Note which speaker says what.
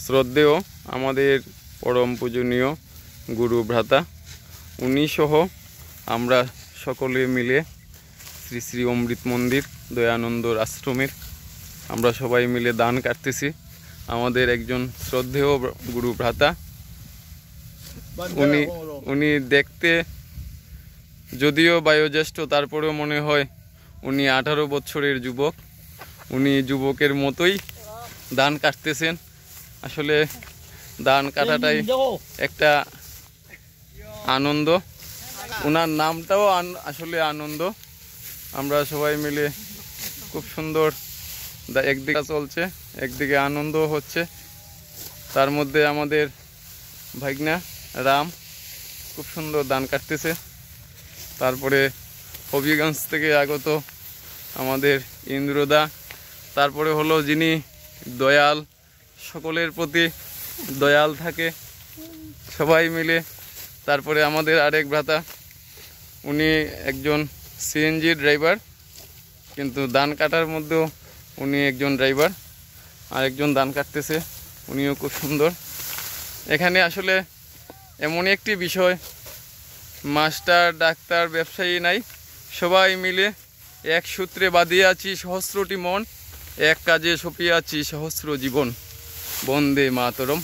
Speaker 1: শ্রদ্ধেয় আমাদের পরম পূজনীয় গুরু ভ্রাতা উনি সহ আমরা সকলে মিলে শ্রী শ্রী অমৃত মন্দির দয়ানন্দর আশ্রমের আমরা সবাই মিলে দান কাটতেছি। আমাদের একজন শ্রদ্ধেয় গুরু ভ্রাতা, উনি দেখতে যদিও বয়োজ্যেষ্ঠ, তারপরেও মনে হয় উনি 18 বছরের যুবক। উনি যুবকের মতোই দান কাটতেছেন। আসলে দান কাটাটাই একটা আনন্দ। ওনার নামটাও আসলে আনন্দ। আমরা সবাই মিলে খুব সুন্দর একদিকে চলছে, একদিকে আনন্দ হচ্ছে। তার মধ্যে আমাদের ভাইগনা রাম খুব সুন্দর দান কাটতেছে। তারপরে হবিগঞ্জ থেকে আগত আমাদের ইন্দ্রদা, তারপরে হলো যিনি দয়াল, সকলের প্রতি দয়াল থাকে, সবাই মিলে। তারপরে আমাদের আরেক ভ্রাতা, উনি একজন সিএনজি ড্রাইভার, কিন্তু দান কাটার মধ্যেও উনি একজন ড্রাইভার। আরেকজন দান কাটতেছে, উনিও খুব সুন্দর। এখানে আসলে এমন একটি বিষয়, মাস্টার ডাক্তার ব্যবসায়ী নাই, সবাই মিলে এক সূত্রে বাঁধিয়ে আছি সহস্রটি মন, এক কাজে সপিয়ে আছি সহস্র জীবন। বন্দে মাতরম।